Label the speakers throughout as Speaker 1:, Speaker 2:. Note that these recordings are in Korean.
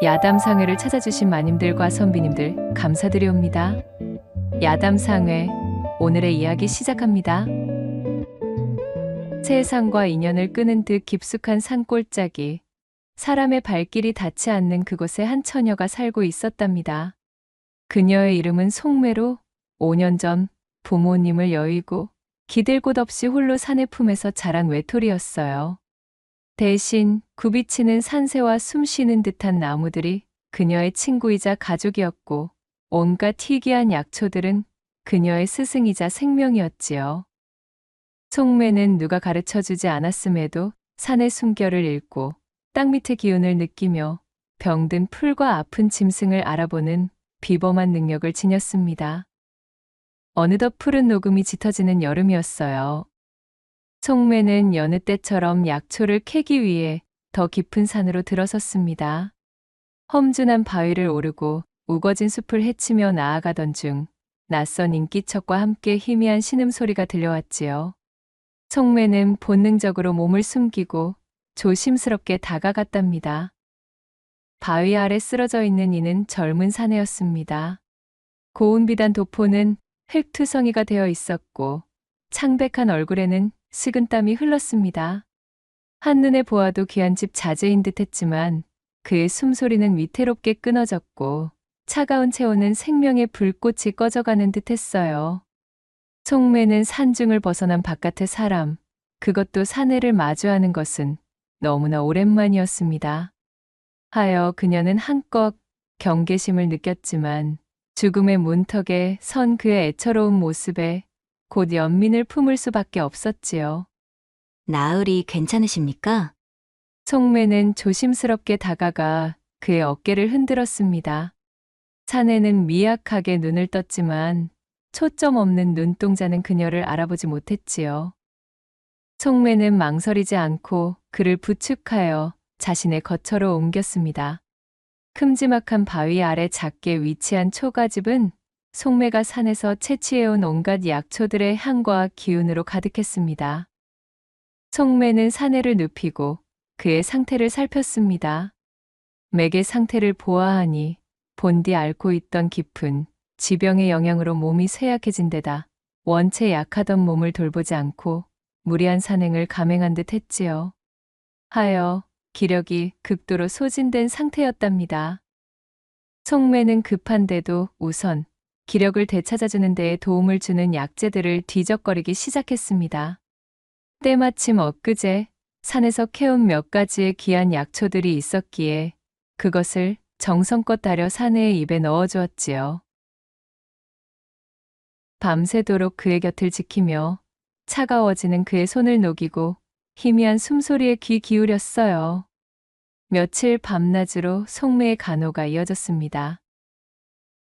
Speaker 1: 야담상회를 찾아주신 마님들과 선비님들 감사드리옵니다. 야담상회, 오늘의 이야기 시작합니다. 세상과 인연을 끄는 듯 깊숙한 산골짜기, 사람의 발길이 닿지 않는 그곳에 한 처녀가 살고 있었답니다. 그녀의 이름은 송매로 5년 전 부모님을 여의고 기댈 곳 없이 홀로 사내 품에서 자란 외톨이였어요. 대신 굽이치는 산새와 숨쉬는 듯한 나무들이 그녀의 친구이자 가족이었고, 온갖 희귀한 약초들은 그녀의 스승이자 생명이었지요. 송매는 누가 가르쳐주지 않았음에도 산의 숨결을 읽고 땅 밑의 기운을 느끼며 병든 풀과 아픈 짐승을 알아보는 비범한 능력을 지녔습니다. 어느덧 푸른 녹음이 짙어지는 여름이었어요. 송매는 여느 때처럼 약초를 캐기 위해 더 깊은 산으로 들어섰습니다. 험준한 바위를 오르고 우거진 숲을 헤치며 나아가던 중 낯선 인기척과 함께 희미한 신음소리가 들려왔지요. 송매는 본능적으로 몸을 숨기고 조심스럽게 다가갔답니다. 바위 아래 쓰러져 있는 이는 젊은 사내였습니다. 고운 비단 도포는 흙투성이가 되어 있었고 창백한 얼굴에는 식은땀이 흘렀습니다. 한눈에 보아도 귀한 집 자제인 듯했지만 그의 숨소리는 위태롭게 끊어졌고 차가운 체온은 생명의 불꽃이 꺼져가는 듯했어요. 송매는 산중을 벗어난 바깥의 사람, 그것도 사내를 마주하는 것은 너무나 오랜만이었습니다. 하여 그녀는 한껏 경계심을 느꼈지만 죽음의 문턱에 선 그의 애처로운 모습에 곧 연민을 품을 수밖에 없었지요.
Speaker 2: 나으리 괜찮으십니까?
Speaker 1: 송매는 조심스럽게 다가가 그의 어깨를 흔들었습니다. 사내는 미약하게 눈을 떴지만 초점 없는 눈동자는 그녀를 알아보지 못했지요. 송매는 망설이지 않고 그를 부축하여 자신의 거처로 옮겼습니다. 큼지막한 바위 아래 작게 위치한 초가집은 송매가 산에서 채취해온 온갖 약초들의 향과 기운으로 가득했습니다. 송매는 사내를 눕히고 그의 상태를 살폈습니다. 맥의 상태를 보아하니 본디 앓고 있던 깊은 지병의 영향으로 몸이 쇠약해진 데다 원체 약하던 몸을 돌보지 않고 무리한 산행을 감행한 듯 했지요. 하여 기력이 극도로 소진된 상태였답니다. 송매는 급한데도 우선 기력을 되찾아주는 데에 도움을 주는 약재들을 뒤적거리기 시작했습니다. 때마침 엊그제 산에서 캐온 몇 가지의 귀한 약초들이 있었기에 그것을 정성껏 다려 사내의 입에 넣어주었지요. 밤새도록 그의 곁을 지키며 차가워지는 그의 손을 녹이고 희미한 숨소리에 귀 기울였어요. 며칠 밤낮으로 송매의 간호가 이어졌습니다.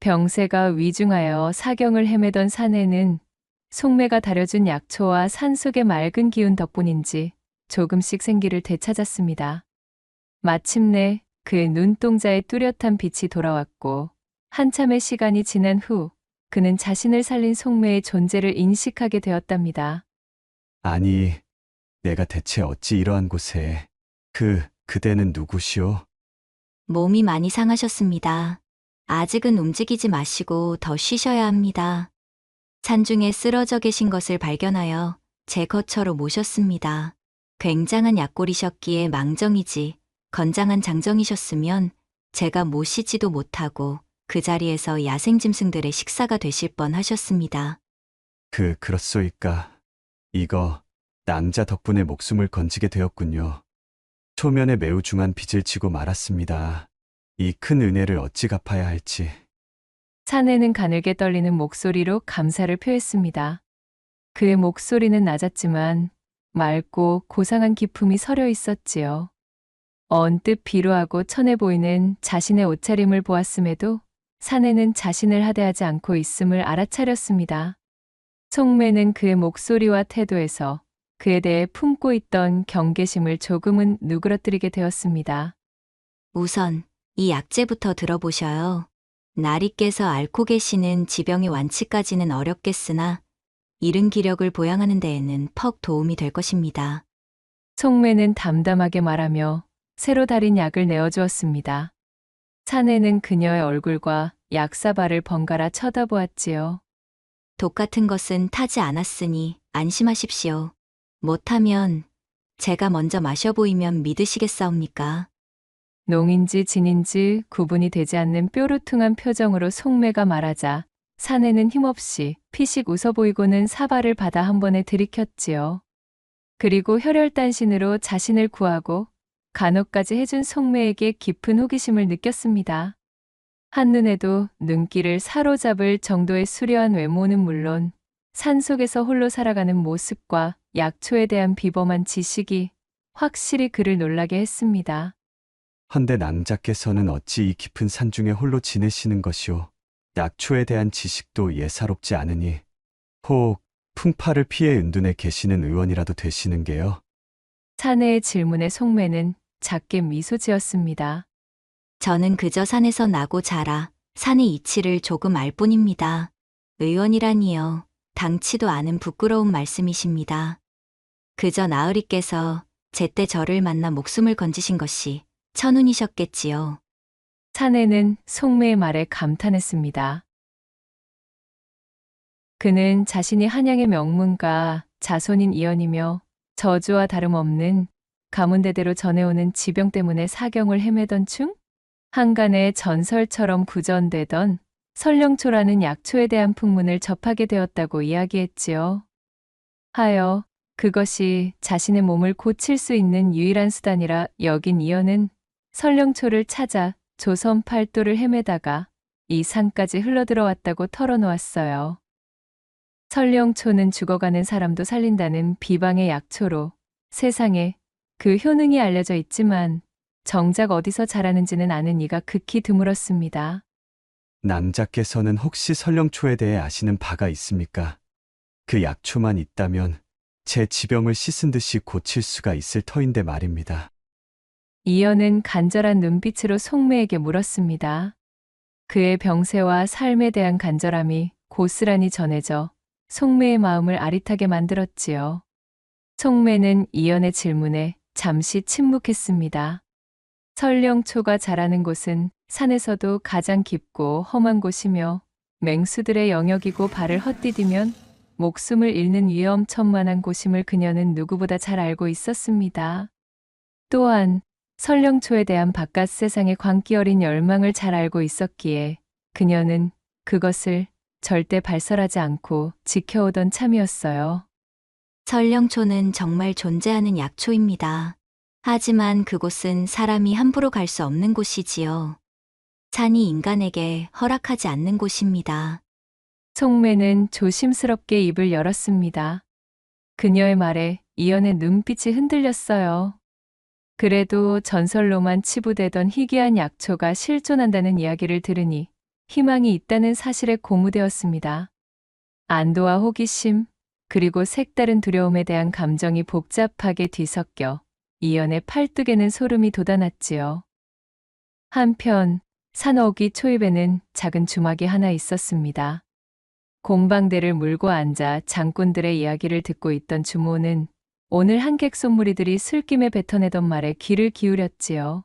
Speaker 1: 병세가 위중하여 사경을 헤매던 사내는 송매가 다려준 약초와 산속의 맑은 기운 덕분인지 조금씩 생기를 되찾았습니다. 마침내 그의 눈동자에 뚜렷한 빛이 돌아왔고 한참의 시간이 지난 후 그는 자신을 살린 송매의 존재를 인식하게 되었답니다.
Speaker 3: 아니, 내가 대체 어찌 이러한 곳에, 그대는 누구시오?
Speaker 2: 몸이 많이 상하셨습니다. 아직은 움직이지 마시고 더 쉬셔야 합니다. 산중에 쓰러져 계신 것을 발견하여 제 거처로 모셨습니다. 굉장한 약골이셨기에 망정이지 건장한 장정이셨으면 제가 모시지도 못하고 그 자리에서 야생짐승들의 식사가 되실 뻔 하셨습니다.
Speaker 3: 그렇소이까. 이거, 낭자 덕분에 목숨을 건지게 되었군요. 초면에 매우 중한 빚을 지고 말았습니다. 이 큰 은혜를 어찌 갚아야 할지.
Speaker 1: 사내는 가늘게 떨리는 목소리로 감사를 표했습니다. 그의 목소리는 낮았지만 맑고 고상한 기품이 서려 있었지요. 언뜻 비루하고 천해 보이는 자신의 옷차림을 보았음에도 사내는 자신을 하대하지 않고 있음을 알아차렸습니다. 송매는 그의 목소리와 태도에서 그에 대해 품고 있던 경계심을 조금은 누그러뜨리게 되었습니다.
Speaker 2: 우선 이 약재부터 들어보셔요. 나리께서 앓고 계시는 지병의 완치까지는 어렵겠으나 이른 기력을 보양하는 데에는 퍽 도움이 될 것입니다.
Speaker 1: 송매는 담담하게 말하며 새로 달인 약을 내어주었습니다. 사내는 그녀의 얼굴과 약사발을 번갈아 쳐다보았지요.
Speaker 2: 독 같은 것은 타지 않았으니 안심하십시오. 못하면 제가 먼저 마셔 보이면 믿으시겠사옵니까?
Speaker 1: 농인지 진인지 구분이 되지 않는 뾰루퉁한 표정으로 속매가 말하자 사내는 힘없이 피식 웃어 보이고는 사발을 받아 한 번에 들이켰지요. 그리고 혈혈단신으로 자신을 구하고 간호까지 해준 속매에게 깊은 호기심을 느꼈습니다. 한눈에도 눈길을 사로잡을 정도의 수려한 외모는 물론 산속에서 홀로 살아가는 모습과 약초에 대한 비범한 지식이 확실히 그를 놀라게 했습니다.
Speaker 3: 헌데 낭자께서는 어찌 이 깊은 산중에 홀로 지내시는 것이오. 약초에 대한 지식도 예사롭지 않으니 혹 풍파를 피해 은둔에 계시는 의원이라도 되시는 게요.
Speaker 1: 사내의 질문에 속매는 작게 미소 지었습니다.
Speaker 2: 저는 그저 산에서 나고 자라 산의 이치를 조금 알 뿐입니다. 의원이라니요. 당치도 않은 부끄러운 말씀이십니다. 그저 나으리께서 제때 저를 만나 목숨을 건지신 것이 천운이셨겠지요.
Speaker 1: 사내는 속매의 말에 감탄했습니다. 그는 자신이 한양의 명문가 자손인 이연이며 저주와 다름없는 가문대대로 전해오는 지병 때문에 사경을 헤매던 중 한간에 전설처럼 구전되던 설령초라는 약초에 대한 풍문을 접하게 되었다고 이야기했지요. 하여 그것이 자신의 몸을 고칠 수 있는 유일한 수단이라 여긴 이연은 설령초를 찾아 조선 팔도를 헤매다가 이 산까지 흘러들어왔다고 털어놓았어요. 설령초는 죽어가는 사람도 살린다는 비방의 약초로 세상에 그 효능이 알려져 있지만 정작 어디서 자라는지는 아는 이가 극히 드물었습니다.
Speaker 3: 낭자께서는 혹시 설령초에 대해 아시는 바가 있습니까? 그 약초만 있다면 제 지병을 씻은 듯이 고칠 수가 있을 터인데 말입니다.
Speaker 1: 이연은 간절한 눈빛으로 속매에게 물었습니다. 그의 병세와 삶에 대한 간절함이 고스란히 전해져 속매의 마음을 아릿하게 만들었지요. 속매는 이연의 질문에 잠시 침묵했습니다. 설령초가 자라는 곳은 산에서도 가장 깊고 험한 곳이며 맹수들의 영역이고 발을 헛디디면 목숨을 잃는 위험천만한 곳임을 그녀는 누구보다 잘 알고 있었습니다. 또한 설령초에 대한 바깥 세상의 광기 어린 열망을 잘 알고 있었기에 그녀는 그것을 절대 발설하지 않고 지켜오던 참이었어요.
Speaker 2: 설령초는 정말 존재하는 약초입니다. 하지만 그곳은 사람이 함부로 갈 수 없는 곳이지요. 산이 인간에게 허락하지 않는 곳입니다.
Speaker 1: 속매는 조심스럽게 입을 열었습니다. 그녀의 말에 이연의 눈빛이 흔들렸어요. 그래도 전설로만 치부되던 희귀한 약초가 실존한다는 이야기를 들으니 희망이 있다는 사실에 고무되었습니다. 안도와 호기심, 그리고 색다른 두려움에 대한 감정이 복잡하게 뒤섞여 이연의 팔뚝에는 소름이 돋아났지요. 한편 산어기 초입에는 작은 주막이 하나 있었습니다. 곰방대를 물고 앉아 장꾼들의 이야기를 듣고 있던 주모는 오늘 한객 손무리들이 술김에 뱉어내던 말에 귀를 기울였지요.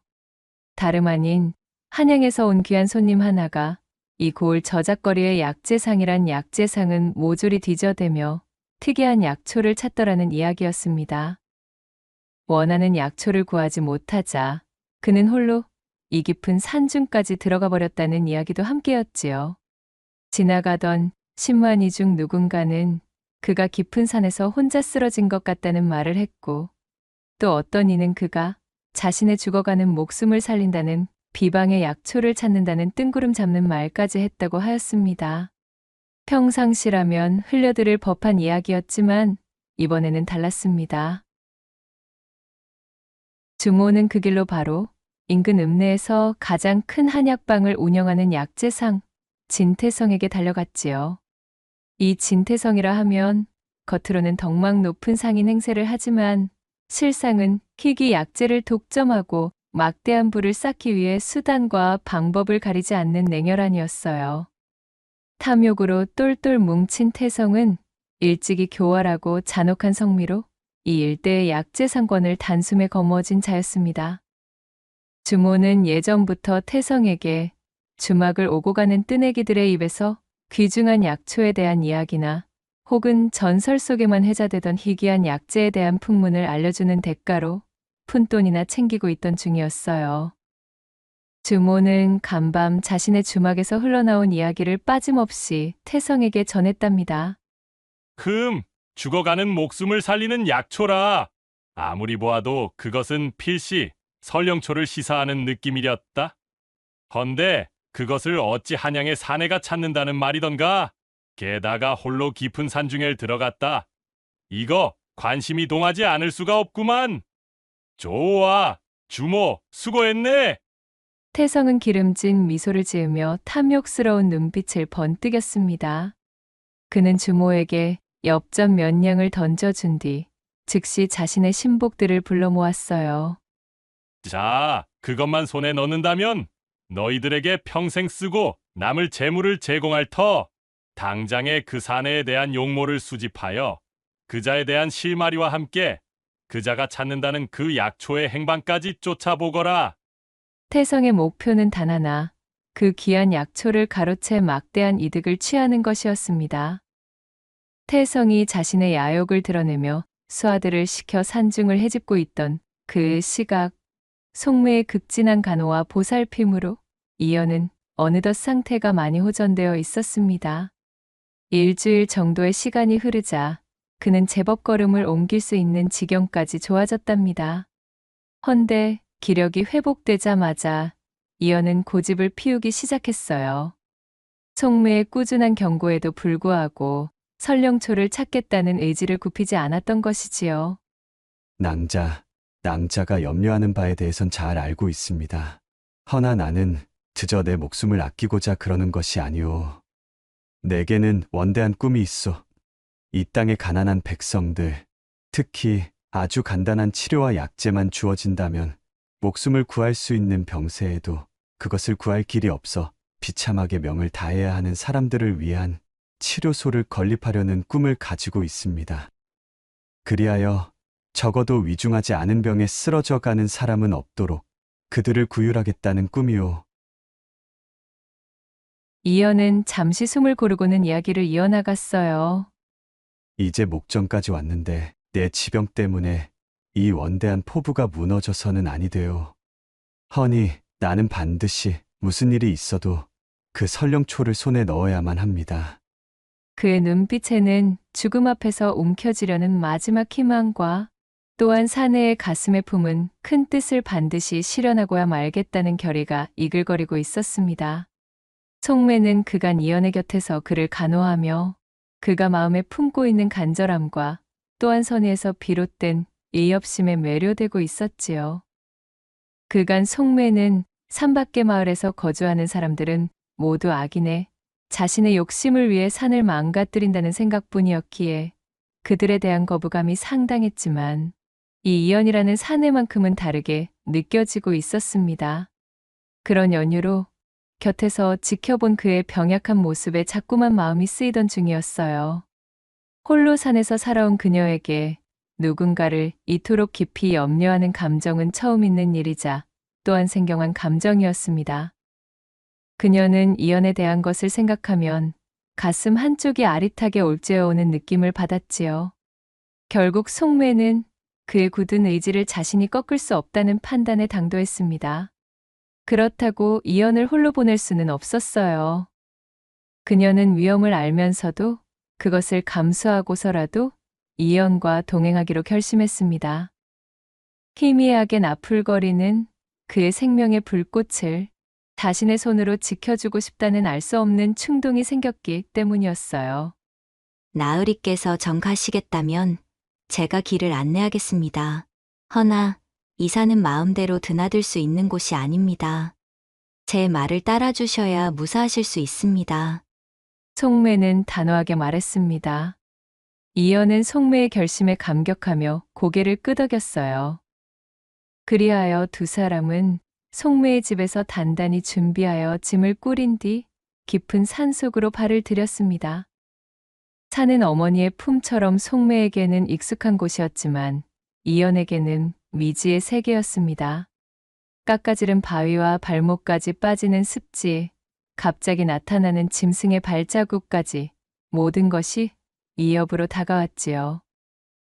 Speaker 1: 다름 아닌 한양에서 온 귀한 손님 하나가 이 고을 저작거리의 약재상이란 약재상은 모조리 뒤져대며 특이한 약초를 찾더라는 이야기였습니다. 원하는 약초를 구하지 못하자 그는 홀로 이 깊은 산중까지 들어가 버렸다는 이야기도 함께였지요. 지나가던 신만이 중 누군가는 그가 깊은 산에서 혼자 쓰러진 것 같다는 말을 했고 또 어떤 이는 그가 자신의 죽어가는 목숨을 살린다는 비방의 약초를 찾는다는 뜬구름 잡는 말까지 했다고 하였습니다. 평상시라면 흘려들을 법한 이야기였지만 이번에는 달랐습니다. 주모는 그 길로 바로 인근 읍내에서 가장 큰 한약방을 운영하는 약재상 진태성에게 달려갔지요. 이 진태성이라 하면 겉으로는 덕망 높은 상인 행세를 하지만 실상은 희귀 약재를 독점하고 막대한 부를 쌓기 위해 수단과 방법을 가리지 않는 냉혈한이었어요. 탐욕으로 똘똘 뭉친 태성은 일찍이 교활하고 잔혹한 성미로 이 일대의 약재 상권을 단숨에 거머쥔 자였습니다. 주모는 예전부터 태성에게 주막을 오고 가는 뜨내기들의 입에서 귀중한 약초에 대한 이야기나 혹은 전설 속에만 회자되던 희귀한 약재에 대한 풍문을 알려주는 대가로 푼돈이나 챙기고 있던 중이었어요. 주모는 간밤 자신의 주막에서 흘러나온 이야기를 빠짐없이 태성에게 전했답니다.
Speaker 4: 죽어가는 목숨을 살리는 약초라. 아무리 보아도 그것은 필시 설령초를 시사하는 느낌이렸다. 헌데 그것을 어찌 한양의 사내가 찾는다는 말이던가? 게다가 홀로 깊은 산중에 들어갔다. 이거 관심이 동하지 않을 수가 없구만. 좋아, 주모 수고했네.
Speaker 1: 태성은 기름진 미소를 지으며 탐욕스러운 눈빛을 번뜩였습니다. 그는 주모에게 엽전 몇 냥을 던져준 뒤 즉시 자신의 신복들을 불러 모았어요.
Speaker 4: 자, 그것만 손에 넣는다면 너희들에게 평생 쓰고 남을 재물을 제공할 터. 당장에 그 사내에 대한 용모를 수집하여 그자에 대한 실마리와 함께 그자가 찾는다는 그 약초의 행방까지 쫓아보거라.
Speaker 1: 태성의 목표는 단 하나, 그 귀한 약초를 가로채 막대한 이득을 취하는 것이었습니다. 태성이 자신의 야욕을 드러내며 수하들을 시켜 산중을 헤집고 있던 그 시각, 속매의 극진한 간호와 보살핌으로 이연은 어느덧 상태가 많이 호전되어 있었습니다. 일주일 정도의 시간이 흐르자 그는 제법 걸음을 옮길 수 있는 지경까지 좋아졌답니다. 헌데 기력이 회복되자마자 이연은 고집을 피우기 시작했어요. 속매의 꾸준한 경고에도 불구하고 설령초를 찾겠다는 의지를 굽히지 않았던 것이지요.
Speaker 3: 낭자가 염려하는 바에 대해선 잘 알고 있습니다. 허나 나는 그저 내 목숨을 아끼고자 그러는 것이 아니오. 내게는 원대한 꿈이 있어. 이 땅의 가난한 백성들, 특히 아주 간단한 치료와 약재만 주어진다면 목숨을 구할 수 있는 병세에도 그것을 구할 길이 없어 비참하게 명을 다해야 하는 사람들을 위한 치료소를 건립하려는 꿈을 가지고 있습니다. 그리하여 적어도 위중하지 않은 병에 쓰러져 가는 사람은 없도록 그들을 구휼하겠다는 꿈이오.
Speaker 1: 이연은 잠시 숨을 고르고는 이야기를 이어나갔어요.
Speaker 3: 이제 목전까지 왔는데 내 지병 때문에 이 원대한 포부가 무너져서는 아니 돼요. 허니 나는 반드시 무슨 일이 있어도 그 설령초를 손에 넣어야만 합니다.
Speaker 1: 그의 눈빛에는 죽음 앞에서 움켜쥐려는 마지막 희망과 또한 사내의 가슴에 품은 큰 뜻을 반드시 실현하고야 말겠다는 결의가 이글거리고 있었습니다. 속매는 그간 이연의 곁에서 그를 간호하며 그가 마음에 품고 있는 간절함과 또한 선의에서 비롯된 이협심에 매료되고 있었지요. 그간 속매는 산밖의 마을에서 거주하는 사람들은 모두 악인에 자신의 욕심을 위해 산을 망가뜨린다는 생각뿐이었기에 그들에 대한 거부감이 상당했지만 이 이연이라는 사내만큼은 다르게 느껴지고 있었습니다. 그런 연유로 곁에서 지켜본 그의 병약한 모습에 자꾸만 마음이 쓰이던 중이었어요. 홀로 산에서 살아온 그녀에게 누군가를 이토록 깊이 염려하는 감정은 처음 있는 일이자 또한 생경한 감정이었습니다. 그녀는 이연에 대한 것을 생각하면 가슴 한쪽이 아릿하게 올죄어오는 느낌을 받았지요. 결국 속매는 그의 굳은 의지를 자신이 꺾을 수 없다는 판단에 당도했습니다. 그렇다고 이연을 홀로 보낼 수는 없었어요. 그녀는 위험을 알면서도 그것을 감수하고서라도 이연과 동행하기로 결심했습니다. 희미하게 나풀거리는 그의 생명의 불꽃을 자신의 손으로 지켜주고 싶다는 알 수 없는 충동이 생겼기 때문이었어요.
Speaker 2: 나으리께서 정 가시겠다면 제가 길을 안내하겠습니다. 허나 이 산은 마음대로 드나들 수 있는 곳이 아닙니다. 제 말을 따라주셔야 무사하실 수 있습니다.
Speaker 1: 속매는 단호하게 말했습니다. 이연은 속매의 결심에 감격하며 고개를 끄덕였어요. 그리하여 두 사람은 속매의 집에서 단단히 준비하여 짐을 꾸린 뒤 깊은 산속으로 발을 들였습니다. 산은 어머니의 품처럼 속매에게는 익숙한 곳이었지만 이연에게는 미지의 세계였습니다. 깎아지른 바위와 발목까지 빠지는 습지, 갑자기 나타나는 짐승의 발자국까지 모든 것이 이협으로 다가왔지요.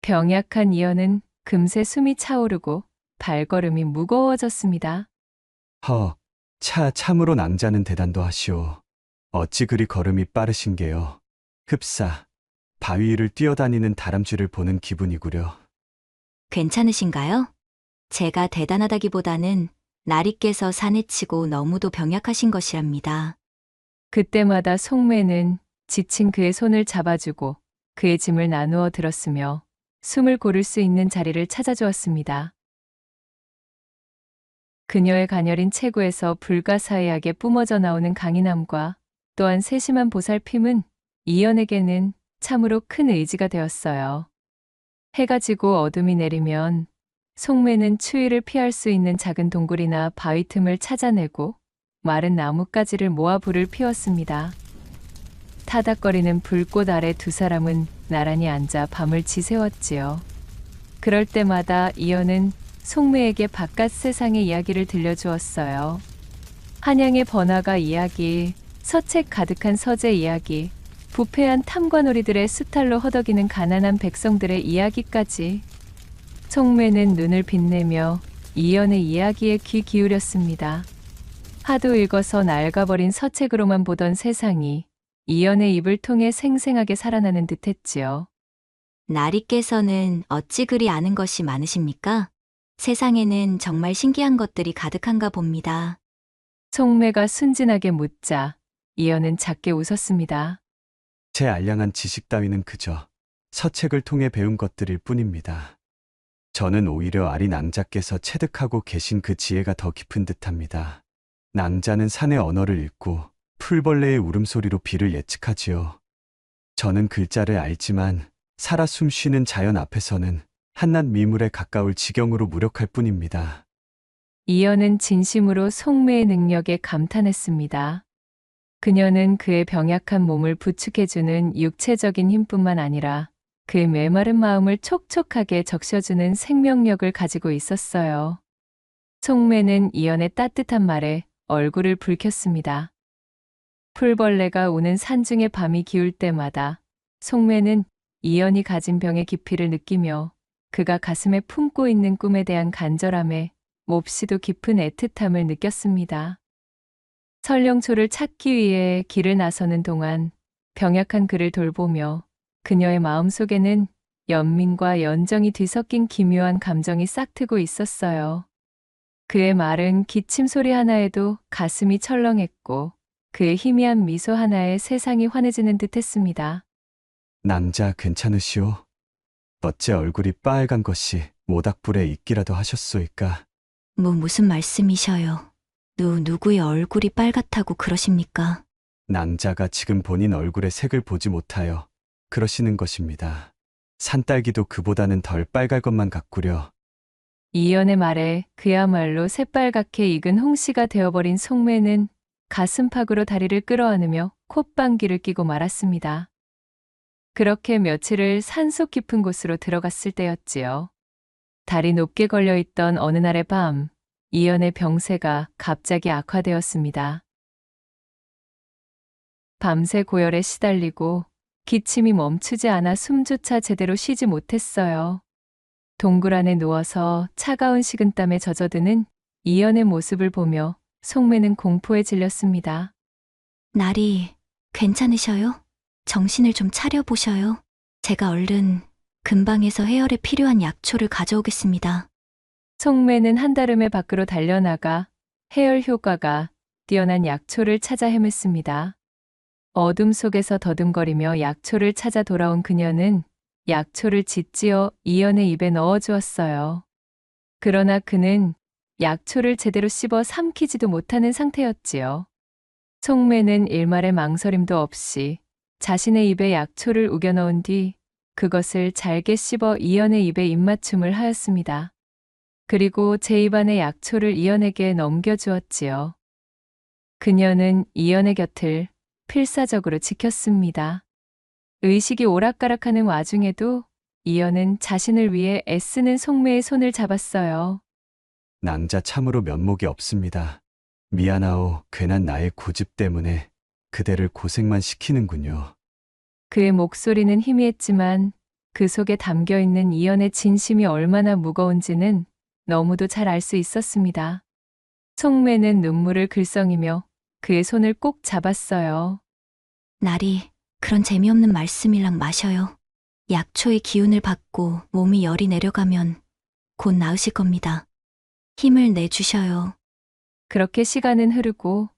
Speaker 1: 병약한 이연은 금세 숨이 차오르고 발걸음이 무거워졌습니다.
Speaker 3: 참으로 낭자는 대단도 하시오. 어찌 그리 걸음이 빠르신 게요. 흡사, 바위 위를 뛰어다니는 다람쥐를 보는 기분이구려.
Speaker 2: 괜찮으신가요? 제가 대단하다기보다는 날이 깨서 산에 치고 너무도 병약하신 것이랍니다.
Speaker 1: 그때마다 송매는 지친 그의 손을 잡아주고 그의 짐을 나누어 들었으며 숨을 고를 수 있는 자리를 찾아주었습니다. 그녀의 가녀린 체구에서 불가사의하게 뿜어져 나오는 강인함과 또한 세심한 보살핌은 이연에게는 참으로 큰 의지가 되었어요. 해가 지고 어둠이 내리면 송매는 추위를 피할 수 있는 작은 동굴이나 바위 틈을 찾아내고 마른 나뭇가지를 모아 불을 피웠습니다. 타닥거리는 불꽃 아래 두 사람은 나란히 앉아 밤을 지새웠지요. 그럴 때마다 이연은 송매에게 바깥 세상의 이야기를 들려주었어요. 한양의 번화가 이야기, 서책 가득한 서재 이야기, 부패한 탐관오리들의 수탈로 허덕이는 가난한 백성들의 이야기까지. 송매는 눈을 빛내며 이연의 이야기에 귀 기울였습니다. 하도 읽어서 낡아버린 서책으로만 보던 세상이 이연의 입을 통해 생생하게 살아나는 듯했지요.
Speaker 2: 날이 깨서는 어찌 그리 아는 것이 많으십니까? 세상에는 정말 신기한 것들이 가득한가 봅니다.
Speaker 1: 송매가 순진하게 묻자 이연은 작게 웃었습니다.
Speaker 3: 제 알량한 지식 따위는 그저 서책을 통해 배운 것들일 뿐입니다. 저는 오히려 아리 낭자께서 체득하고 계신 그 지혜가 더 깊은 듯합니다. 낭자는 산의 언어를 읽고 풀벌레의 울음소리로 비를 예측하지요. 저는 글자를 알지만 살아 숨쉬는 자연 앞에서는 한낱 미물에 가까울 지경으로 무력할 뿐입니다.
Speaker 1: 이연은 진심으로 송매의 능력에 감탄했습니다. 그녀는 그의 병약한 몸을 부축해주는 육체적인 힘뿐만 아니라 그의 메마른 마음을 촉촉하게 적셔주는 생명력을 가지고 있었어요. 송매는 이연의 따뜻한 말에 얼굴을 붉혔습니다. 풀벌레가 우는 산중의 밤이 기울 때마다 송매는 이연이 가진 병의 깊이를 느끼며 그가 가슴에 품고 있는 꿈에 대한 간절함에 몹시도 깊은 애틋함을 느꼈습니다. 설령초를 찾기 위해 길을 나서는 동안 병약한 그를 돌보며 그녀의 마음속에는 연민과 연정이 뒤섞인 기묘한 감정이 싹트고 있었어요. 그의 말은 기침 소리 하나에도 가슴이 철렁했고 그의 희미한 미소 하나에 세상이 환해지는 듯했습니다.
Speaker 3: 낭자 괜찮으시오? 어째 얼굴이 빨간 것이 모닥불에 있기라도 하셨소이까?
Speaker 2: 무슨 말씀이셔요? 누구의 얼굴이 빨갛다고 그러십니까?
Speaker 3: 낭자가 지금 본인 얼굴의 색을 보지 못하여 그러시는 것입니다. 산딸기도 그보다는 덜 빨갈 것만 같구려.
Speaker 1: 이연의 말에 그야말로 새빨갛게 익은 홍시가 되어버린 송매는 가슴팍으로 다리를 끌어안으며 콧방귀를 뀌고 말았습니다. 그렇게 며칠을 산속 깊은 곳으로 들어갔을 때였지요. 달이 높게 걸려있던 어느 날의 밤, 이연의 병세가 갑자기 악화되었습니다. 밤새 고열에 시달리고 기침이 멈추지 않아 숨조차 제대로 쉬지 못했어요. 동굴 안에 누워서 차가운 식은땀에 젖어드는 이연의 모습을 보며 송매는 공포에 질렸습니다.
Speaker 2: 날이 괜찮으셔요? 정신을 좀 차려보셔요. 제가 얼른 근방에서 해열에 필요한 약초를 가져오겠습니다.
Speaker 1: 송매는 한달음에 밖으로 달려나가 해열 효과가 뛰어난 약초를 찾아 헤맸습니다. 어둠 속에서 더듬거리며 약초를 찾아 돌아온 그녀는 약초를 짓지어 이연의 입에 넣어주었어요. 그러나 그는 약초를 제대로 씹어 삼키지도 못하는 상태였지요. 송매는 일말의 망설임도 없이 자신의 입에 약초를 우겨 넣은 뒤 그것을 잘게 씹어 이연의 입에 입맞춤을 하였습니다. 그리고 제 입안의 약초를 이연에게 넘겨주었지요. 그녀는 이연의 곁을 필사적으로 지켰습니다. 의식이 오락가락하는 와중에도 이연은 자신을 위해 애쓰는 송매의 손을 잡았어요.
Speaker 3: 낭자 참으로 면목이 없습니다. 미안하오. 괜한 나의 고집 때문에 그대를 고생만 시키는군요.
Speaker 1: 그의 목소리는 희미했지만 그 속에 담겨 있는 이연의 진심이 얼마나 무거운지는 너무도 잘 알 수 있었습니다. 송매는 눈물을 글썽이며 그의 손을 꼭 잡았어요.
Speaker 2: 나리, 그런 재미없는 말씀이랑 마셔요. 약초의 기운을 받고 몸이 열이 내려가면 곧 나으실 겁니다. 힘을 내주셔요.
Speaker 1: 그렇게 시간은 흐르고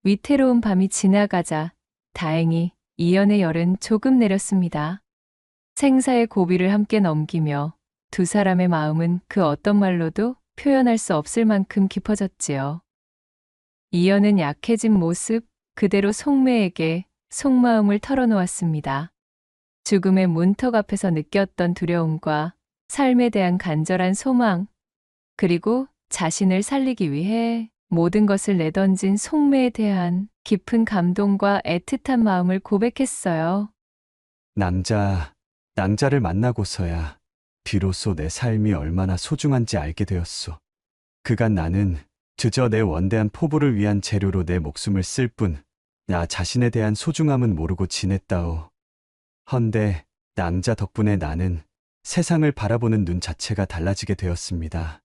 Speaker 1: 위태로운 밤이 지나가자 다행히 이연의 열은 조금 내렸습니다. 생사의 고비를 함께 넘기며 두 사람의 마음은 그 어떤 말로도 표현할 수 없을 만큼 깊어졌지요. 이연은 약해진 모습 그대로 송매에게 속마음을 털어놓았습니다. 죽음의 문턱 앞에서 느꼈던 두려움과 삶에 대한 간절한 소망, 그리고 자신을 살리기 위해 모든 것을 내던진 송매에 대한 깊은 감동과 애틋한 마음을 고백했어요.
Speaker 3: 낭자를 만나고서야 비로소 내 삶이 얼마나 소중한지 알게 되었소. 그간 나는 그저 내 원대한 포부를 위한 재료로 내 목숨을 쓸 뿐, 나 자신에 대한 소중함은 모르고 지냈다오. 헌데 낭자 덕분에 나는 세상을 바라보는 눈 자체가 달라지게 되었습니다.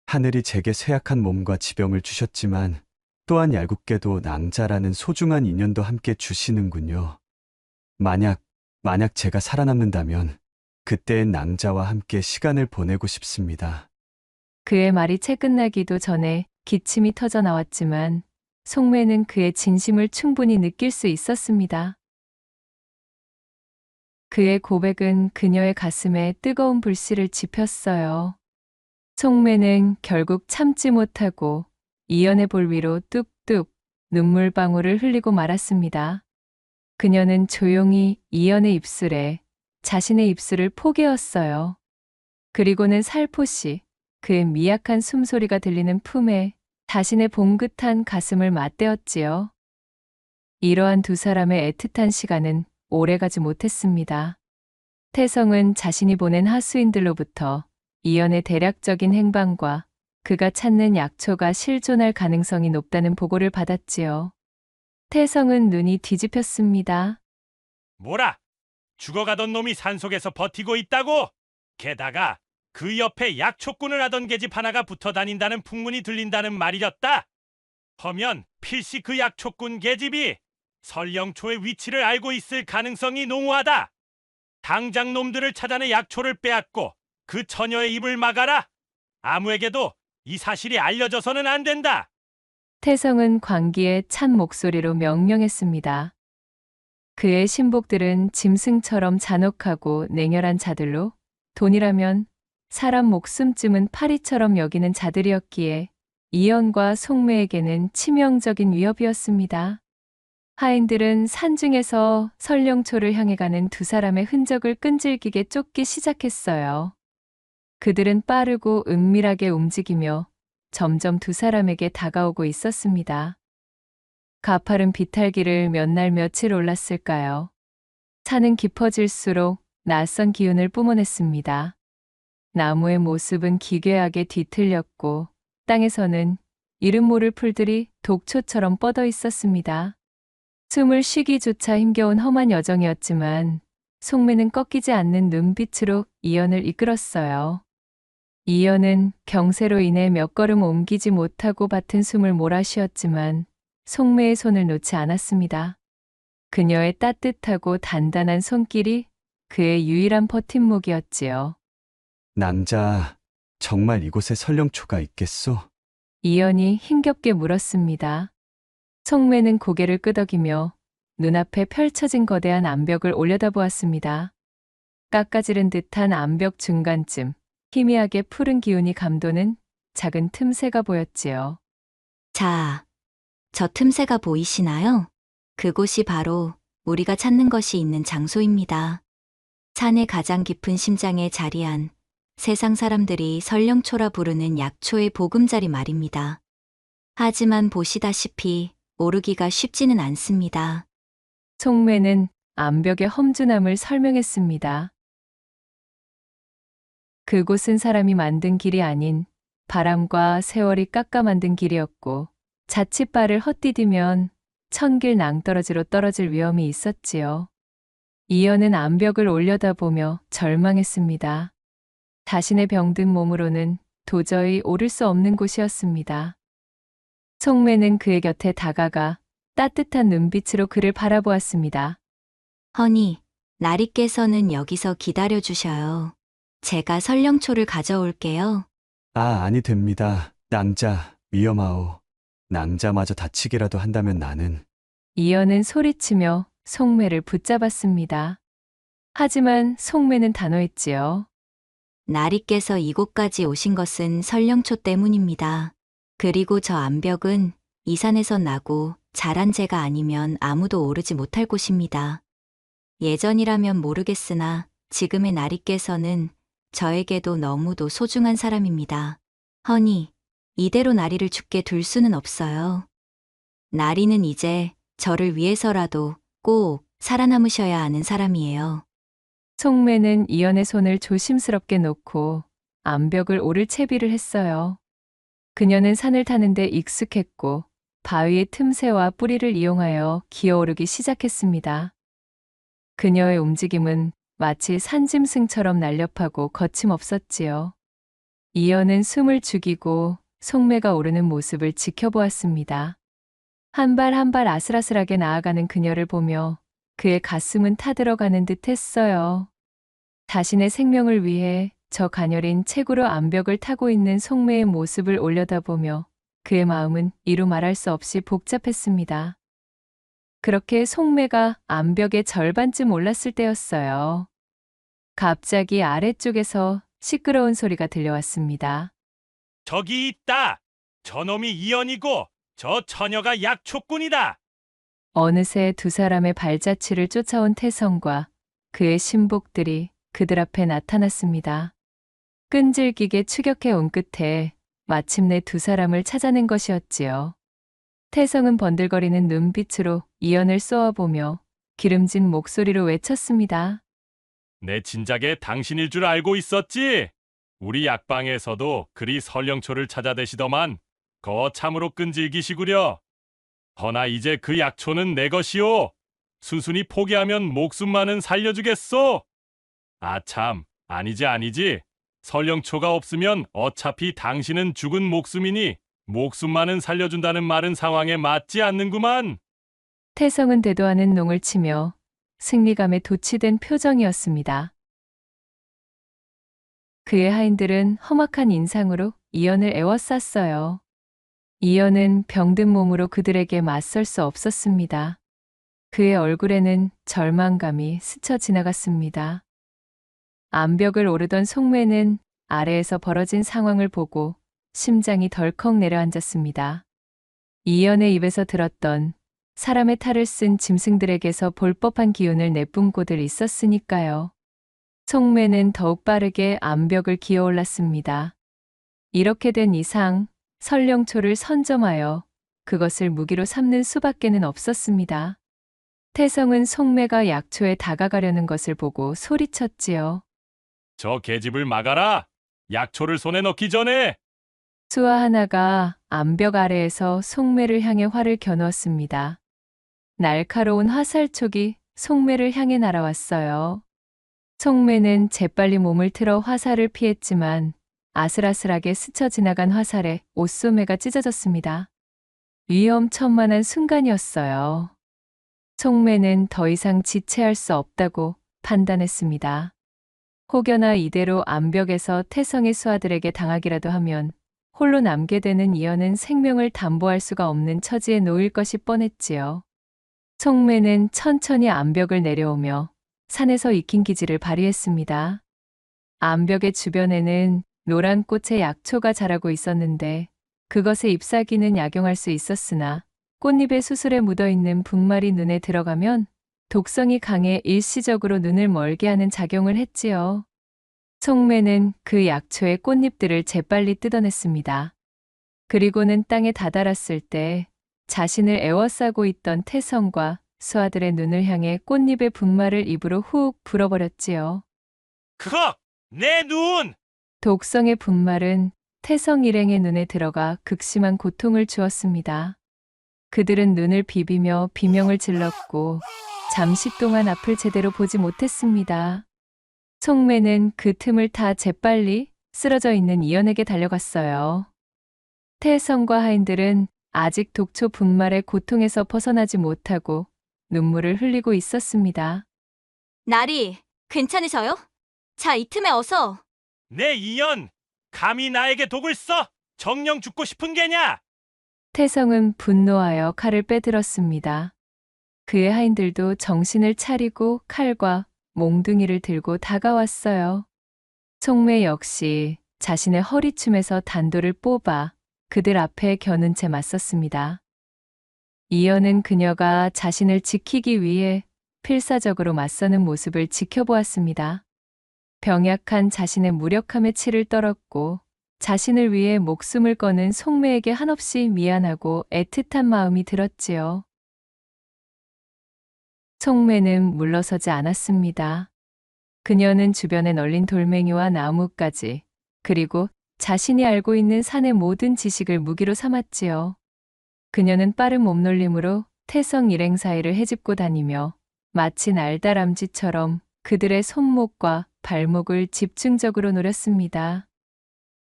Speaker 3: 하늘이 제게 쇠약한 몸과 지병을 주셨지만 또한 얄궂게도 낭자라는 소중한 인연도 함께 주시는군요. 만약 제가 살아남는다면 그때의 낭자와 함께 시간을 보내고 싶습니다.
Speaker 1: 그의 말이 채 끝나기도 전에 기침이 터져 나왔지만 송매는 그의 진심을 충분히 느낄 수 있었습니다. 그의 고백은 그녀의 가슴에 뜨거운 불씨를 지폈어요. 송매는 결국 참지 못하고 이연의 볼 위로 뚝뚝 눈물방울을 흘리고 말았습니다. 그녀는 조용히 이연의 입술에 자신의 입술을 포개었어요. 그리고는 살포시 그의 미약한 숨소리가 들리는 품에 자신의 봉긋한 가슴을 맞대었지요. 이러한 두 사람의 애틋한 시간은 오래가지 못했습니다. 태성은 자신이 보낸 하수인들로부터 이연의 대략적인 행방과 그가 찾는 약초가 실존할 가능성이 높다는 보고를 받았지요. 태성은 눈이 뒤집혔습니다.
Speaker 4: 뭐라? 죽어가던 놈이 산속에서 버티고 있다고? 게다가 그 옆에 약초꾼을 하던 계집 하나가 붙어 다닌다는 풍문이 들린다는 말이었다. 허면 필시 그 약초꾼 계집이 설령초의 위치를 알고 있을 가능성이 농후하다. 당장 놈들을 찾아내 약초를 빼앗고 그 처녀의 입을 막아라. 아무에게도 이 사실이 알려져서는 안 된다.
Speaker 1: 태성은 광기에 찬 목소리로 명령했습니다. 그의 신복들은 짐승처럼 잔혹하고 냉혈한 자들로 돈이라면 사람 목숨쯤은 파리처럼 여기는 자들이었기에 이연과 송매에게는 치명적인 위협이었습니다. 하인들은 산중에서 설령초를 향해 가는 두 사람의 흔적을 끈질기게 쫓기 시작했어요. 그들은 빠르고 은밀하게 움직이며 점점 두 사람에게 다가오고 있었습니다. 가파른 비탈길을 몇 날 며칠 올랐을까요? 산은 깊어질수록 낯선 기운을 뿜어냈습니다. 나무의 모습은 기괴하게 뒤틀렸고 땅에서는 이름 모를 풀들이 독초처럼 뻗어 있었습니다. 숨을 쉬기조차 힘겨운 험한 여정이었지만 송매는 꺾이지 않는 눈빛으로 이연을 이끌었어요. 이연은 경세로 인해 몇 걸음 옮기지 못하고 밭은 숨을 몰아쉬었지만 송매의 손을 놓지 않았습니다. 그녀의 따뜻하고 단단한 손길이 그의 유일한 버팀목이었지요.
Speaker 3: 낭자, 정말 이곳에 설령초가 있겠소?
Speaker 1: 이연이 힘겹게 물었습니다. 송매는 고개를 끄덕이며 눈앞에 펼쳐진 거대한 암벽을 올려다보았습니다. 깎아지른 듯한 암벽 중간쯤 희미하게 푸른 기운이 감도는 작은 틈새가 보였지요.
Speaker 2: 자, 저 틈새가 보이시나요? 그곳이 바로 우리가 찾는 것이 있는 장소입니다. 산의 가장 깊은 심장에 자리한 세상 사람들이 설령초라 부르는 약초의 보금자리 말입니다. 하지만 보시다시피 오르기가 쉽지는 않습니다.
Speaker 1: 송매는 암벽의 험준함을 설명했습니다. 그곳은 사람이 만든 길이 아닌 바람과 세월이 깎아 만든 길이었고 자칫 발을 헛디디면 천길 낭떠러지로 떨어질 위험이 있었지요. 이연은 암벽을 올려다보며 절망했습니다. 자신의 병든 몸으로는 도저히 오를 수 없는 곳이었습니다. 송매는 그의 곁에 다가가 따뜻한 눈빛으로 그를 바라보았습니다.
Speaker 2: 허니, 나리께서는 여기서 기다려 주셔요. 제가 설령초를 가져올게요.
Speaker 3: 아니 됩니다. 낭자, 위험하오. 낭자마저 다치기라도 한다면 나는.
Speaker 1: 이연은 소리치며 송매를 붙잡았습니다. 하지만 송매는 단호했지요.
Speaker 2: 나리께서 이곳까지 오신 것은 설령초 때문입니다. 그리고 저 암벽은 이 산에서 나고 자란 제가 아니면 아무도 오르지 못할 곳입니다. 예전이라면 모르겠으나 지금의 나리께서는 저에게도 너무도 소중한 사람입니다. 허니, 이대로 나리를 죽게 둘 수는 없어요. 나리는 이제 저를 위해서라도 꼭 살아남으셔야 하는 사람이에요.
Speaker 1: 송매는 이연의 손을 조심스럽게 놓고 암벽을 오를 채비를 했어요. 그녀는 산을 타는데 익숙했고 바위의 틈새와 뿌리를 이용하여 기어오르기 시작했습니다. 그녀의 움직임은 마치 산짐승처럼 날렵하고 거침없었지요. 이연은 숨을 죽이고 송매가 오르는 모습을 지켜보았습니다. 한 발 한 발 아슬아슬하게 나아가는 그녀를 보며 그의 가슴은 타들어가는 듯 했어요. 자신의 생명을 위해 저 가녀린 채구로 암벽을 타고 있는 송매의 모습을 올려다보며 그의 마음은 이루 말할 수 없이 복잡했습니다. 그렇게 송매가 암벽의 절반쯤 올랐을 때였어요. 갑자기 아래쪽에서 시끄러운 소리가 들려왔습니다.
Speaker 4: 저기 있다. 저놈이 이연이고 저 처녀가 약초꾼이다.
Speaker 1: 어느새 두 사람의 발자취를 쫓아온 태성과 그의 신복들이 그들 앞에 나타났습니다. 끈질기게 추격해 온 끝에 마침내 두 사람을 찾아낸 것이었지요. 태성은 번들거리는 눈빛으로 이연을 쏘아보며 기름진 목소리로 외쳤습니다.
Speaker 4: 내 진작에 당신일 줄 알고 있었지. 우리 약방에서도 그리 설령초를 찾아대시더만 거참으로 끈질기시구려. 허나 이제 그 약초는 내 것이오. 순순히 포기하면 목숨만은 살려주겠소. 아참, 아니지. 설령초가 없으면 어차피 당신은 죽은 목숨이니 목숨만은 살려준다는 말은 상황에 맞지 않는구만.
Speaker 1: 태성은 대도하는 농을 치며 승리감에 도취된 표정이었습니다. 그의 하인들은 험악한 인상으로 이연을 에워쌌어요. 이연은 병든 몸으로 그들에게 맞설 수 없었습니다. 그의 얼굴에는 절망감이 스쳐 지나갔습니다. 암벽을 오르던 송매는 아래에서 벌어진 상황을 보고 심장이 덜컥 내려앉았습니다. 이연의 입에서 들었던 사람의 탈을 쓴 짐승들에게서 볼 법한 기운을 내뿜고들 있었으니까요. 송매는 더욱 빠르게 암벽을 기어올랐습니다. 이렇게 된 이상 설령초를 선점하여 그것을 무기로 삼는 수밖에는 없었습니다. 태성은 송매가 약초에 다가가려는 것을 보고 소리쳤지요.
Speaker 4: 저 계집을 막아라. 약초를 손에 넣기 전에.
Speaker 1: 수아 하나가 암벽 아래에서 송매를 향해 활을 겨누었습니다. 날카로운 화살촉이 송매를 향해 날아왔어요. 송매는 재빨리 몸을 틀어 화살을 피했지만 아슬아슬하게 스쳐 지나간 화살에 옷소매가 찢어졌습니다. 위험천만한 순간이었어요. 송매는 더 이상 지체할 수 없다고 판단했습니다. 혹여나 이대로 암벽에서 태성의 수하들에게 당하기라도 하면 홀로 남게 되는 이연은 생명을 담보할 수가 없는 처지에 놓일 것이 뻔했지요. 송매는 천천히 암벽을 내려오며 산에서 익힌 기질을 발휘했습니다. 암벽의 주변에는 노란 꽃의 약초가 자라고 있었는데 그것의 잎사귀는 약용할 수 있었으나 꽃잎의 수술에 묻어있는 분말이 눈에 들어가면 독성이 강해 일시적으로 눈을 멀게 하는 작용을 했지요. 송매는 그 약초의 꽃잎들을 재빨리 뜯어냈습니다. 그리고는 땅에 다다랐을 때 자신을 에워싸고 있던 태성과 수하들의 눈을 향해 꽃잎의 분말을 입으로 훅 불어버렸지요.
Speaker 4: 그거 내 눈!
Speaker 1: 독성의 분말은 태성 일행의 눈에 들어가 극심한 고통을 주었습니다. 그들은 눈을 비비며 비명을 질렀고 잠시 동안 앞을 제대로 보지 못했습니다. 송매는 그 틈을 타 재빨리 쓰러져 있는 이연에게 달려갔어요. 태성과 하인들은 아직 독초 분말의 고통에서 벗어나지 못하고 눈물을 흘리고 있었습니다.
Speaker 2: 나리, 괜찮으셔요? 자, 이 틈에 어서.
Speaker 4: 내 이연! 감히 나에게 독을 써! 정령 죽고 싶은 게냐?
Speaker 1: 태성은 분노하여 칼을 빼들었습니다. 그의 하인들도 정신을 차리고 칼과 몽둥이를 들고 다가왔어요. 송매 역시 자신의 허리춤에서 단도를 뽑아 그들 앞에 겨눈 채 맞섰습니다. 이연은 그녀가 자신을 지키기 위해 필사적으로 맞서는 모습을 지켜보았습니다. 병약한 자신의 무력함에 치를 떨었고 자신을 위해 목숨을 거는 송매에게 한없이 미안하고 애틋한 마음이 들었지요. 송매는 물러서지 않았습니다. 그녀는 주변에 널린 돌멩이와 나무까지 그리고 자신이 알고 있는 산의 모든 지식을 무기로 삼았지요. 그녀는 빠른 몸놀림으로 태성 일행 사이를 헤집고 다니며 마치 날다람쥐처럼 그들의 손목과 발목을 집중적으로 노렸습니다.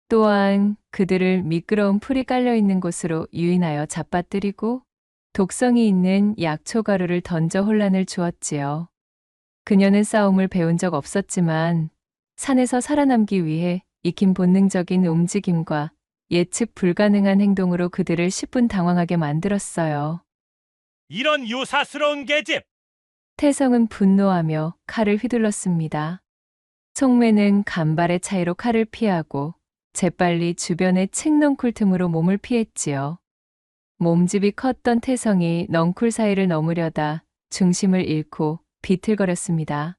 Speaker 1: 또한 그들을 미끄러운 풀이 깔려 있는 곳으로 유인하여 잡아뜨리고 독성이 있는 약초 가루를 던져 혼란을 주었지요. 그녀는 싸움을 배운 적 없었지만 산에서 살아남기 위해 익힌 본능적인 움직임과 예측 불가능한 행동으로 그들을 10분 당황하게 만들었어요.
Speaker 4: 이런 요사스러운 계집!
Speaker 1: 태성은 분노하며 칼을 휘둘렀습니다. 송매는 간발의 차이로 칼을 피하고 재빨리 주변의 칡넝쿨 틈으로 몸을 피했지요. 몸집이 컸던 태성이 넝쿨 사이를 넘으려다 중심을 잃고 비틀거렸습니다.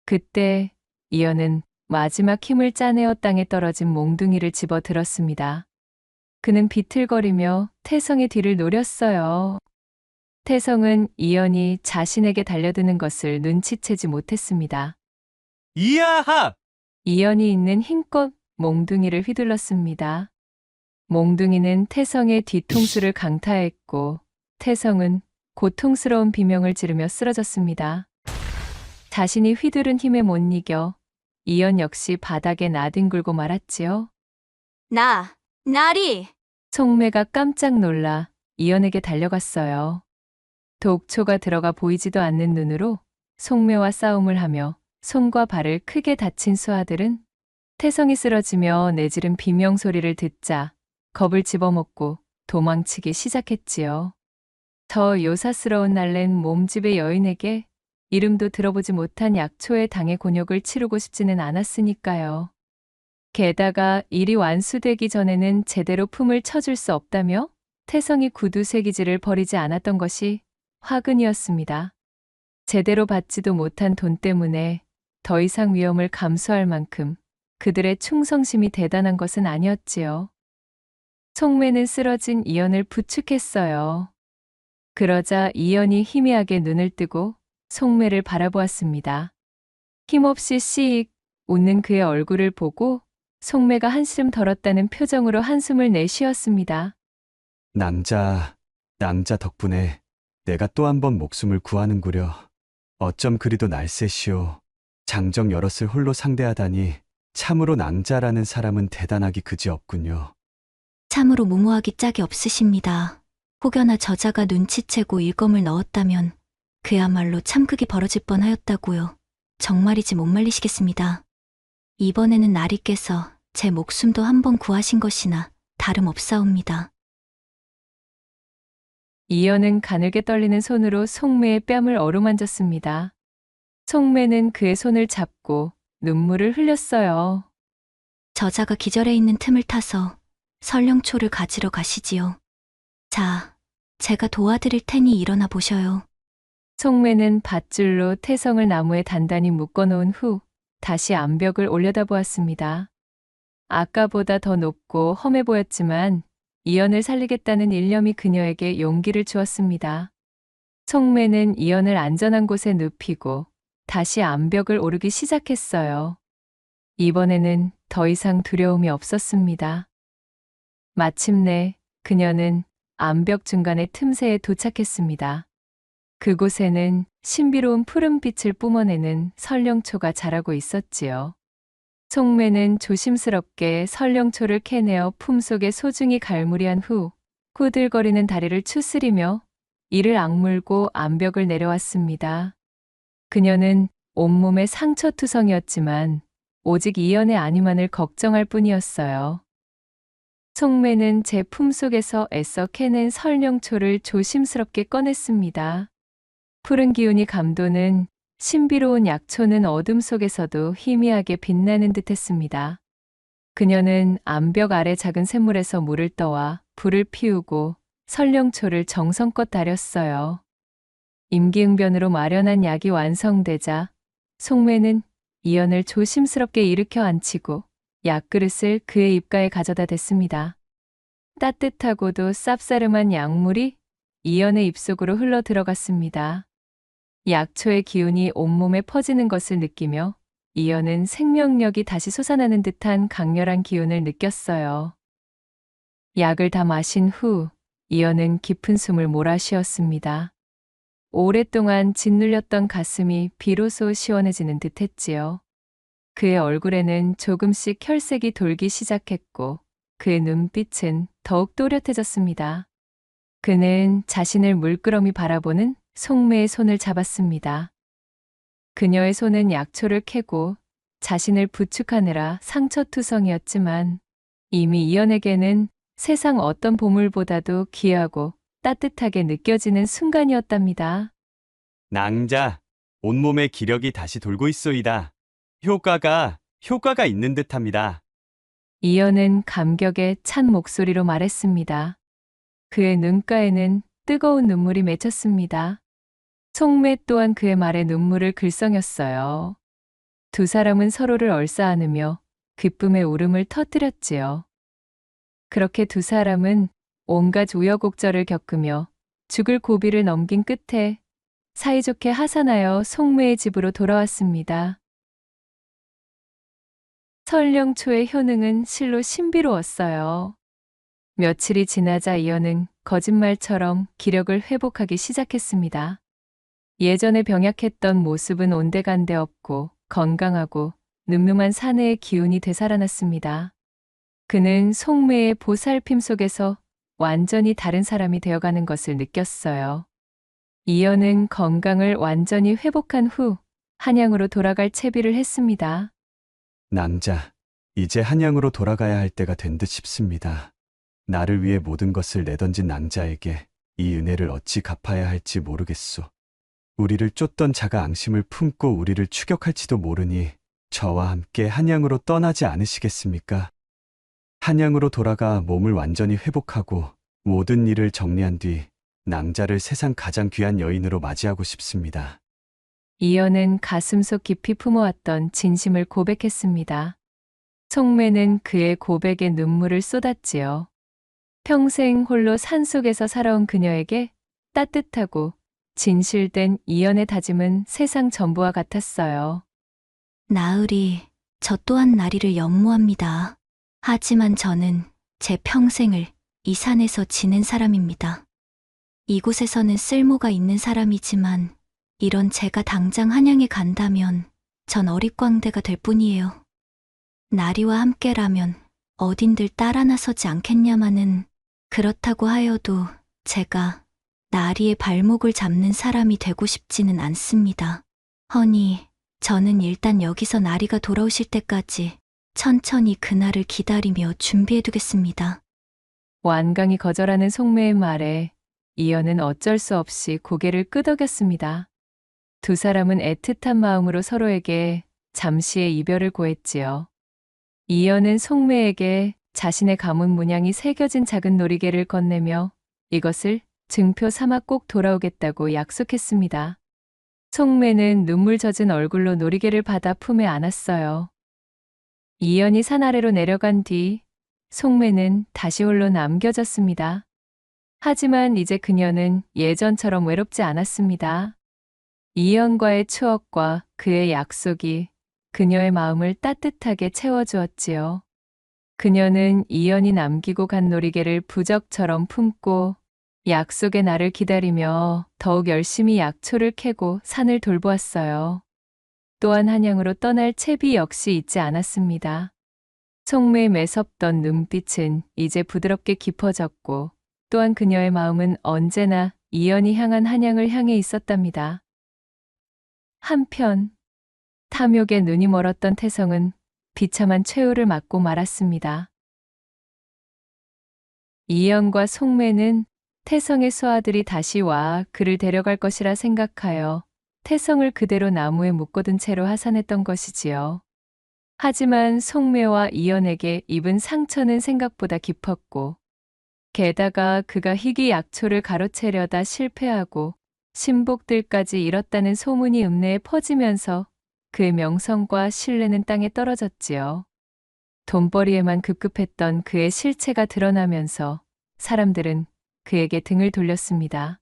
Speaker 1: 그때 이연은 마지막 힘을 짜내어 땅에 떨어진 몽둥이를 집어 들었습니다. 그는 비틀거리며 태성의 뒤를 노렸어요. 태성은 이연이 자신에게 달려드는 것을 눈치채지 못했습니다.
Speaker 4: 이야하!
Speaker 1: 이연이 있는 힘껏 몽둥이를 휘둘렀습니다. 몽둥이는 태성의 뒤통수를 강타했고 태성은 고통스러운 비명을 지르며 쓰러졌습니다. 자신이 휘두른 힘에 못 이겨 이연 역시 바닥에 나뒹굴고 말았지요.
Speaker 2: 나리!
Speaker 1: 송매가 깜짝 놀라 이연에게 달려갔어요. 독초가 들어가 보이지도 않는 눈으로 송매와 싸움을 하며 손과 발을 크게 다친 수하들은 태성이 쓰러지며 내지른 비명 소리를 듣자 겁을 집어먹고 도망치기 시작했지요. 저 요사스러운 날랜 몸집의 여인에게 이름도 들어보지 못한 약초의 당의 곤욕을 치르고 싶지는 않았으니까요. 게다가 일이 완수되기 전에는 제대로 품을 쳐줄 수 없다며 태성이 구두 세기질을 버리지 않았던 것이 화근이었습니다. 제대로 받지도 못한 돈 때문에 더 이상 위험을 감수할 만큼 그들의 충성심이 대단한 것은 아니었지요. 송매는 쓰러진 이연을 부축했어요. 그러자 이연이 희미하게 눈을 뜨고 송매를 바라보았습니다. 힘없이 씩 웃는 그의 얼굴을 보고 송매가 한숨 덜었다는 표정으로 한숨을 내쉬었습니다.
Speaker 3: 낭자 덕분에 내가 또 한 번 목숨을 구하는구려. 어쩜 그리도 날쌔시오. 장정 여럿을 홀로 상대하다니 참으로 낭자라는 사람은 대단하기 그지없군요.
Speaker 2: 참으로 무모하기 짝이 없으십니다. 혹여나 저자가 눈치채고 일검을 넣었다면 그야말로 참극이 벌어질 뻔하였다고요. 정말이지 못 말리시겠습니다. 이번에는 나리께서 제 목숨도 한 번 구하신 것이나 다름없사옵니다.
Speaker 1: 이연은 가늘게 떨리는 손으로 송매의 뺨을 어루만졌습니다. 송매는 그의 손을 잡고 눈물을 흘렸어요.
Speaker 2: 저자가 기절해 있는 틈을 타서 설령초를 가지러 가시지요. 자, 제가 도와드릴 테니 일어나 보셔요.
Speaker 1: 송매는 밧줄로 태성을 나무에 단단히 묶어놓은 후 다시 암벽을 올려다보았습니다. 아까보다 더 높고 험해 보였지만 이연을 살리겠다는 일념이 그녀에게 용기를 주었습니다. 송매는 이연을 안전한 곳에 눕히고 다시 암벽을 오르기 시작했어요. 이번에는 더 이상 두려움이 없었습니다. 마침내 그녀는 암벽 중간의 틈새에 도착했습니다. 그곳에는 신비로운 푸른 빛을 뿜어내는 설령초가 자라고 있었지요. 송매는 조심스럽게 설령초를 캐내어 품속에 소중히 갈무리한 후 후들거리는 다리를 추스리며 이를 악물고 암벽을 내려왔습니다. 그녀는 온몸에 상처투성이었지만 오직 이연의 안위만을 걱정할 뿐이었어요. 송매는 제 품속에서 애써 캐낸 설령초를 조심스럽게 꺼냈습니다. 푸른 기운이 감도는 신비로운 약초는 어둠 속에서도 희미하게 빛나는 듯했습니다. 그녀는 암벽 아래 작은 샘물에서 물을 떠와 불을 피우고 설령초를 정성껏 다렸어요. 임기응변으로 마련한 약이 완성되자 송매는 이연을 조심스럽게 일으켜 앉히고 약그릇을 그의 입가에 가져다 댔습니다. 따뜻하고도 쌉싸름한 약물이 이연의 입속으로 흘러 들어갔습니다. 약초의 기운이 온몸에 퍼지는 것을 느끼며 이연은 생명력이 다시 솟아나는 듯한 강렬한 기운을 느꼈어요. 약을 다 마신 후 이연은 깊은 숨을 몰아쉬었습니다. 오랫동안 짓눌렸던 가슴이 비로소 시원해지는 듯했지요. 그의 얼굴에는 조금씩 혈색이 돌기 시작했고 그의 눈빛은 더욱 또렷해졌습니다. 그는 자신을 물끄러미 바라보는 송매의 손을 잡았습니다. 그녀의 손은 약초를 캐고 자신을 부축하느라 상처투성이었지만 이미 이연에게는 세상 어떤 보물보다도 귀하고 따뜻하게 느껴지는 순간이었답니다.
Speaker 3: 낭자, 온몸에 기력이 다시 돌고 있소이다. 효과가 있는 듯합니다.
Speaker 1: 이연은 감격에 찬 목소리로 말했습니다. 그의 눈가에는 뜨거운 눈물이 맺혔습니다. 송매 또한 그의 말에 눈물을 글썽였어요. 두 사람은 서로를 얼싸안으며 기쁨의 울음을 터뜨렸지요. 그렇게 두 사람은 온갖 우여곡절을 겪으며 죽을 고비를 넘긴 끝에 사이좋게 하산하여 송매의 집으로 돌아왔습니다. 설령초의 효능은 실로 신비로웠어요. 며칠이 지나자 이연은 거짓말처럼 기력을 회복하기 시작했습니다. 예전에 병약했던 모습은 온데간데 없고 건강하고 늠름한 사내의 기운이 되살아났습니다. 그는 송매의 보살핌 속에서 완전히 다른 사람이 되어가는 것을 느꼈어요. 이연은 건강을 완전히 회복한 후 한양으로 돌아갈 채비를 했습니다.
Speaker 3: 낭자, 이제 한양으로 돌아가야 할 때가 된 듯 싶습니다. 나를 위해 모든 것을 내던진 낭자에게 이 은혜를 어찌 갚아야 할지 모르겠소. 우리를 쫓던 자가 앙심을 품고 우리를 추격할지도 모르니 저와 함께 한양으로 떠나지 않으시겠습니까? 한양으로 돌아가 몸을 완전히 회복하고 모든 일을 정리한 뒤 낭자를 세상 가장 귀한 여인으로 맞이하고 싶습니다.
Speaker 1: 이연은 가슴속 깊이 품어왔던 진심을 고백했습니다. 송매는 그의 고백에 눈물을 쏟았지요. 평생 홀로 산속에서 살아온 그녀에게 따뜻하고 진실된 이연의 다짐은 세상 전부와 같았어요.
Speaker 2: 나으리, 저 또한 나리를 연모합니다. 하지만 저는 제 평생을 이 산에서 지낸 사람입니다. 이곳에서는 쓸모가 있는 사람이지만 이런 제가 당장 한양에 간다면 전 어릿광대가 될 뿐이에요. 나리와 함께라면 어딘들 따라 나서지 않겠냐마는 그렇다고 하여도 제가 나리의 발목을 잡는 사람이 되고 싶지는 않습니다. 허니, 저는 일단 여기서 나리가 돌아오실 때까지 천천히 그날을 기다리며 준비해두겠습니다.
Speaker 1: 완강히 거절하는 송매의 말에 이연은 어쩔 수 없이 고개를 끄덕였습니다. 두 사람은 애틋한 마음으로 서로에게 잠시의 이별을 고했지요. 이연은 송매에게 자신의 가문 문양이 새겨진 작은 놀이개를 건네며 이것을 증표 삼아 꼭 돌아오겠다고 약속했습니다. 송매는 눈물 젖은 얼굴로 놀이개를 받아 품에 안았어요. 이연이 산 아래로 내려간 뒤 송매는 다시 홀로 남겨졌습니다. 하지만 이제 그녀는 예전처럼 외롭지 않았습니다. 이연과의 추억과 그의 약속이 그녀의 마음을 따뜻하게 채워주었지요. 그녀는 이연이 남기고 간 놀이개를 부적처럼 품고 약속의 날을 기다리며 더욱 열심히 약초를 캐고 산을 돌보았어요. 또한 한양으로 떠날 채비 역시 잊지 않았습니다. 속매에 매섭던 눈빛은 이제 부드럽게 깊어졌고 또한 그녀의 마음은 언제나 이연이 향한 한양을 향해 있었답니다. 한편 탐욕에 눈이 멀었던 태성은 비참한 최후를 맞고 말았습니다. 이연과 속매는 태성의 수하들이 다시 와 그를 데려갈 것이라 생각하여 태성을 그대로 나무에 묶어둔 채로 하산했던 것이지요. 하지만 속매와 이연에게 입은 상처는 생각보다 깊었고 게다가 그가 희귀 약초를 가로채려다 실패하고 신복들까지 잃었다는 소문이 읍내에 퍼지면서 그의 명성과 신뢰는 땅에 떨어졌지요. 돈벌이에만 급급했던 그의 실체가 드러나면서 사람들은 그에게 등을 돌렸습니다.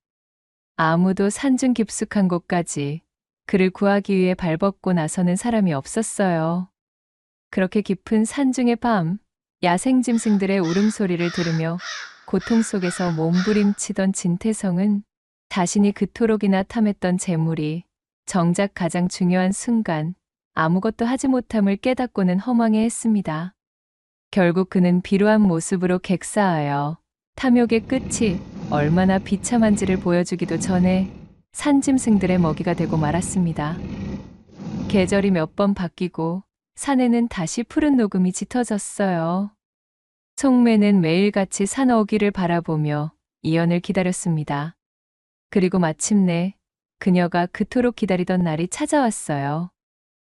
Speaker 1: 아무도 산중 깊숙한 곳까지 그를 구하기 위해 발벗고 나서는 사람이 없었어요. 그렇게 깊은 산중의 밤, 야생짐승들의 울음소리를 들으며 고통 속에서 몸부림치던 진태성은 자신이 그토록이나 탐했던 재물이 정작 가장 중요한 순간 아무것도 하지 못함을 깨닫고는 허망해했습니다. 결국 그는 비루한 모습으로 객사하여 탐욕의 끝이 얼마나 비참한지를 보여주기도 전에 산짐승들의 먹이가 되고 말았습니다. 계절이 몇 번 바뀌고 산에는 다시 푸른 녹음이 짙어졌어요. 속매는 매일같이 산 어귀를 바라보며 이연을 기다렸습니다. 그리고 마침내 그녀가 그토록 기다리던 날이 찾아왔어요.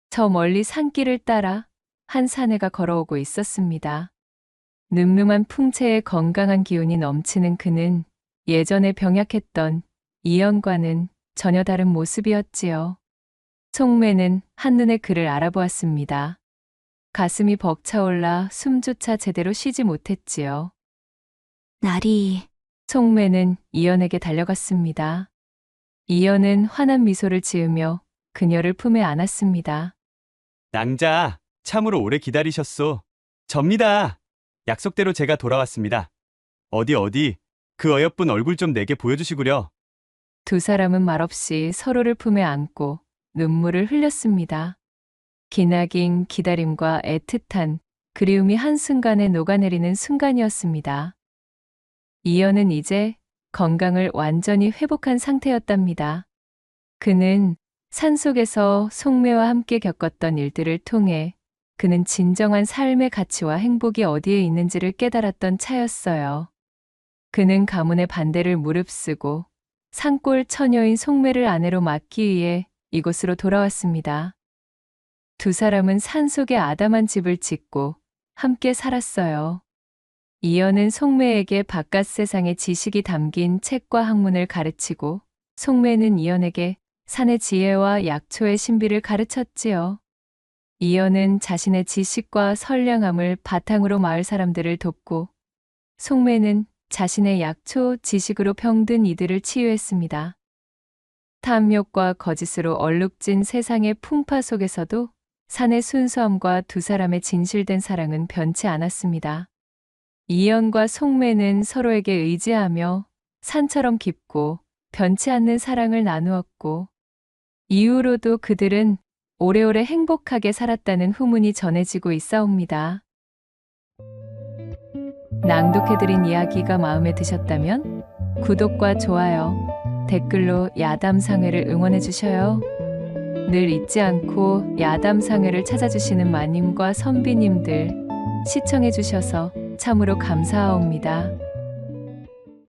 Speaker 1: 저 멀리 산길을 따라 한 사내가 걸어오고 있었습니다. 늠름한 풍채에 건강한 기운이 넘치는 그는 예전에 병약했던 이연과는 전혀 다른 모습이었지요. 속매는 한눈에 그를 알아보았습니다. 가슴이 벅차올라 숨조차 제대로 쉬지 못했지요.
Speaker 2: 나리,
Speaker 1: 속매는 이연에게 달려갔습니다. 이연은 환한 미소를 지으며 그녀를 품에 안았습니다.
Speaker 3: 낭자, 참으로 오래 기다리셨소. 접니다. 약속대로 제가 돌아왔습니다. 어디, 그 어여쁜 얼굴 좀 내게 보여주시구려.
Speaker 1: 두 사람은 말없이 서로를 품에 안고 눈물을 흘렸습니다. 기나긴 기다림과 애틋한 그리움이 한순간에 녹아내리는 순간이었습니다. 이연은 이제 건강을 완전히 회복한 상태였답니다. 그는 산속에서 속매와 함께 겪었던 일들을 통해 그는 진정한 삶의 가치와 행복이 어디에 있는지를 깨달았던 차였어요. 그는 가문의 반대를 무릅쓰고 산골 처녀인 속매를 아내로 맡기 위해 이곳으로 돌아왔습니다. 두 사람은 산속에 아담한 집을 짓고 함께 살았어요. 이연은 속매에게 바깥 세상의 지식이 담긴 책과 학문을 가르치고 속매는 이연에게 산의 지혜와 약초의 신비를 가르쳤지요. 이연은 자신의 지식과 선량함을 바탕으로 마을 사람들을 돕고 속매는 자신의 약초 지식으로 병든 이들을 치유했습니다. 탐욕과 거짓으로 얼룩진 세상의 풍파 속에서도 산의 순수함과 두 사람의 진실된 사랑은 변치 않았습니다. 이연과 속매는 서로에게 의지하며 산처럼 깊고 변치 않는 사랑을 나누었고 이후로도 그들은 오래오래 행복하게 살았다는 후문이 전해지고 있사옵니다. 낭독해드린 이야기가 마음에 드셨다면 구독과 좋아요, 댓글로 야담상회를 응원해 주셔요. 늘 잊지 않고 야담상회를 찾아주시는 마님과 선비님들 시청해 주셔서 참으로 감사하옵니다.